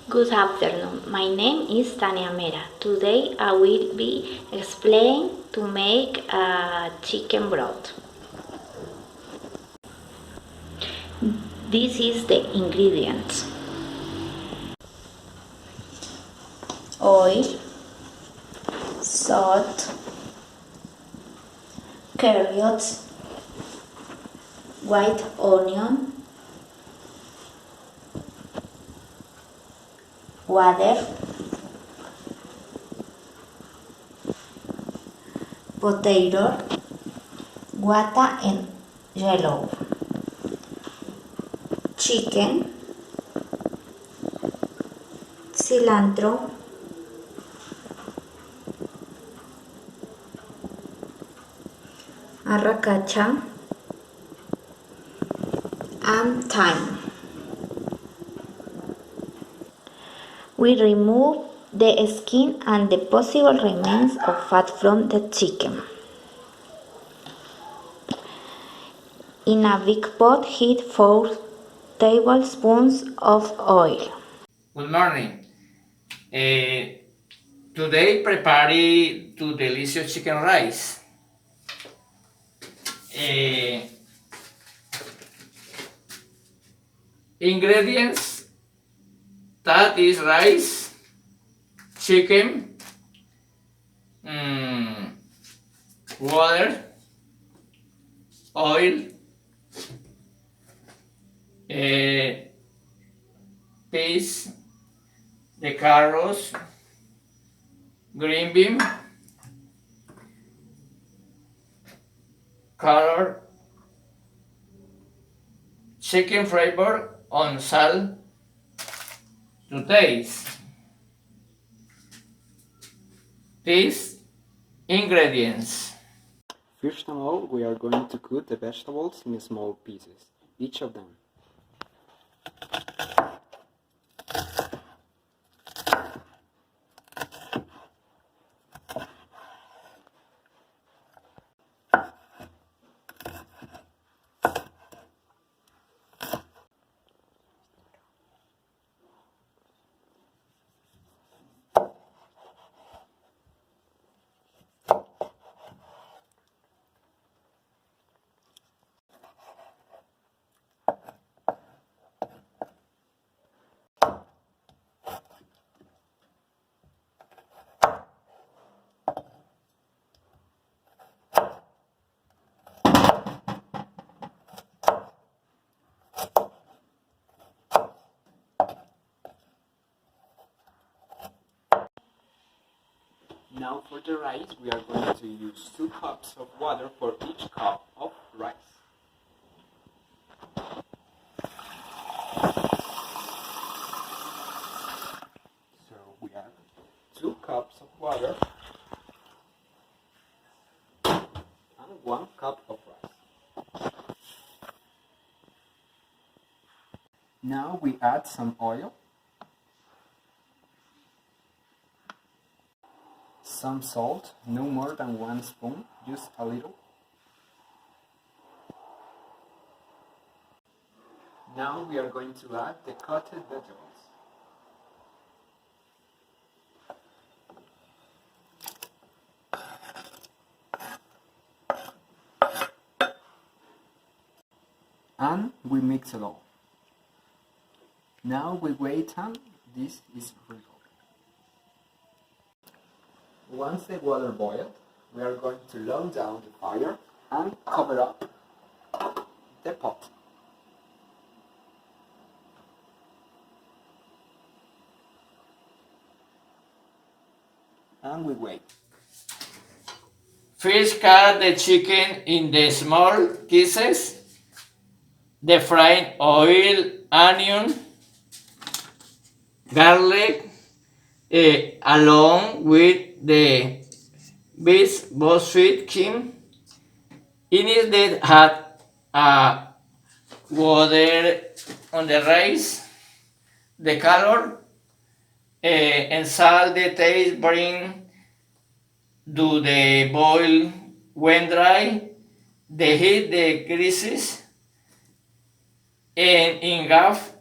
Good afternoon. My name is Tania Mera. Today I will be explaining to make a chicken broth. This is the ingredients: oil, salt, carrots, white onion, water, potato, guata and yellow, chicken, cilantro, arracacha, and thyme. We remove the skin and the possible remains of fat from the chicken. In a big pot, heat 4 tablespoons of oil. Good morning. Today prepare two delicious chicken rice. Ingredients: that is rice, chicken, water, oil, peas, the carrots, green bean, color, chicken flavor on salt to taste. These ingredients. First of all, we are going to cut the vegetables in small pieces, each of them. Now for the rice, we are going to use 2 cups of water for each cup of rice. So we add 2 cups of water and 1 cup of rice. Now we add some oil, some salt, no more than 1 spoon, just a little. Now we are going to add the cutted vegetables. And we mix it all. Now we wait and this is ready. Once the water boiled, we are going to lower down the fire and cover up the pot. And we wait. First, cut the chicken in the small pieces. The fried oil, onion, garlic, along with the beef sweet cream. In it they had water on the rice, the color, and salt the taste bring do the boil when dry, the heat the greases, and in half,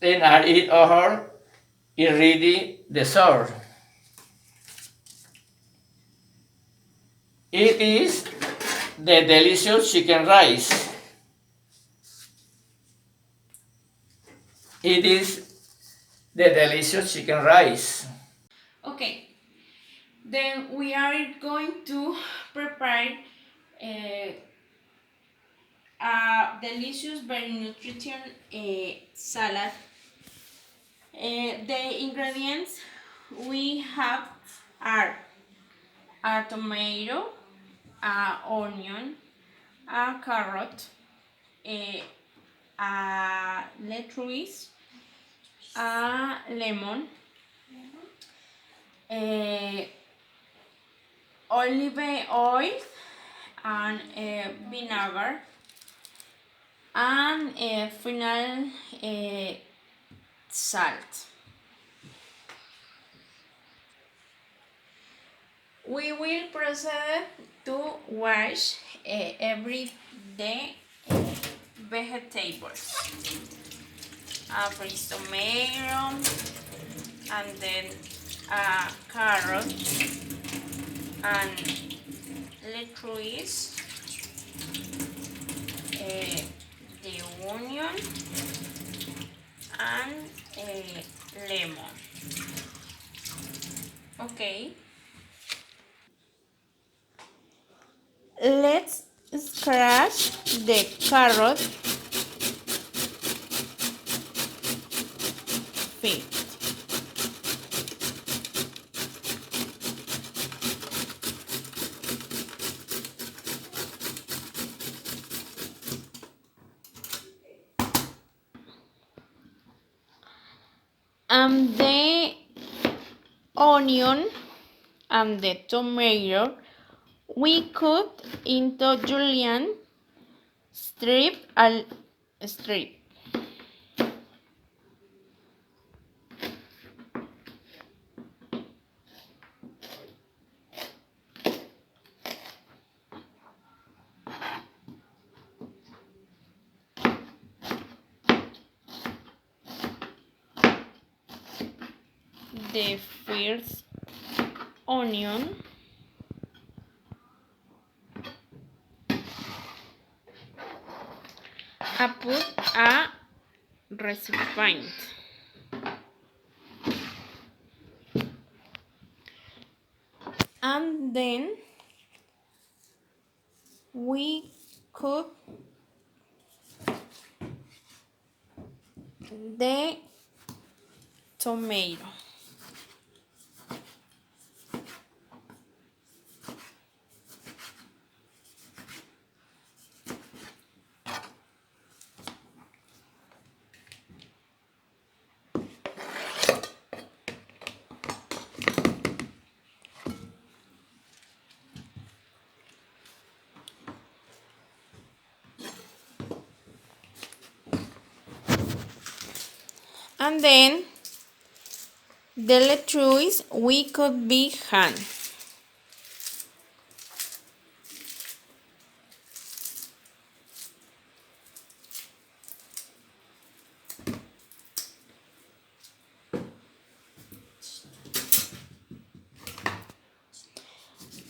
then add it over is ready dessert. It is the delicious chicken rice. It is the delicious chicken rice. Okay, then we are going to prepare a delicious, very nutritious salad. The ingredients we have are a tomato, a onion, a carrot, a lettuce, a lemon, olive oil, and vinegar, and final salt. We will proceed to wash every day vegetables. First tomato, and then carrot, and lettuce, the onion, and lemon. Okay. Let's scratch the carrot feet. And the onion and the tomato we cut into julienne strip al strip. The first onion, I put a recipient. And then we cut the tomato. And then the lettuce we could be hand.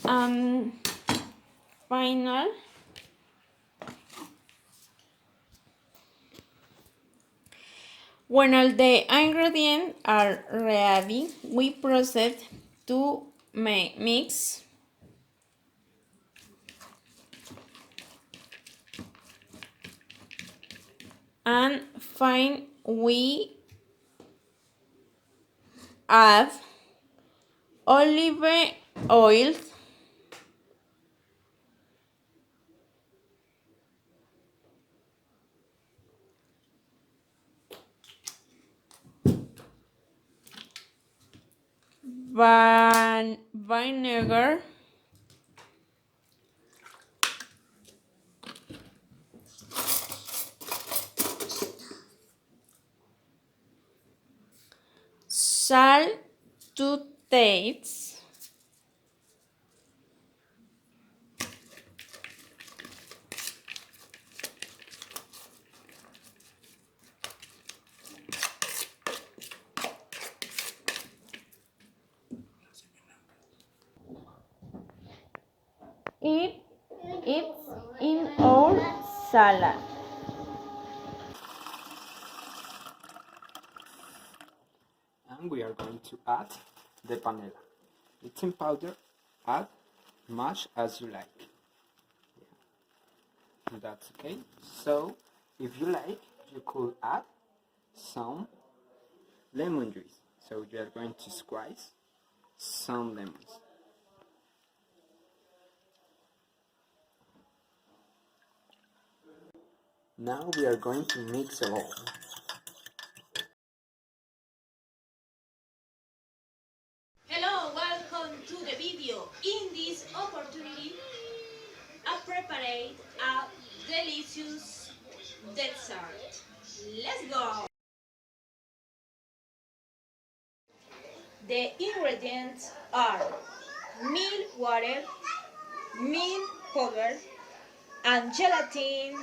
And final, when all the ingredients are ready, we proceed to mix and fine we add olive oil, vinegar, salt to taste, salad. And we are going to add the panela. Eating powder, add much as you like. And that's okay. So, if you like, you could add some lemon juice. So you are going to squeeze some lemons. Now we are going to mix it all. Hello, welcome to the video. In this opportunity, I prepared a delicious dessert. Let's go! The ingredients are milk water, milk powder, and gelatin,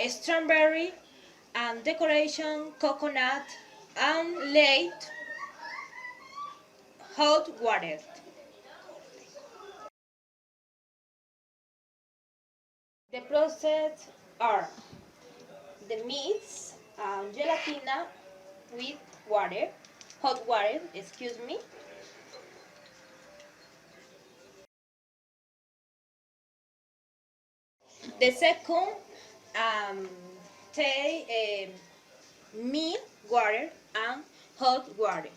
strawberry, and decoration coconut, and light hot water. The process are the meats and gelatina with water, hot water, excuse me. The second, take milk, water, and hot water.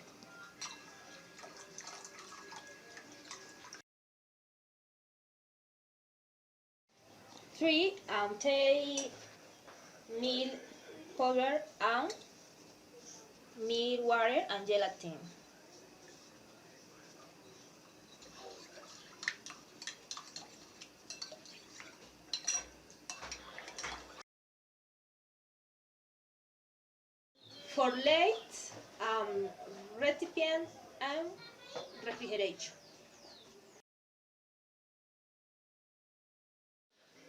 Three, take milk powder and milk water and gelatin. For late, recipient and refrigeration.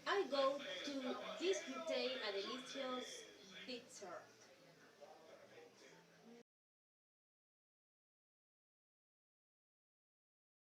I go to disfrute a delicious dessert.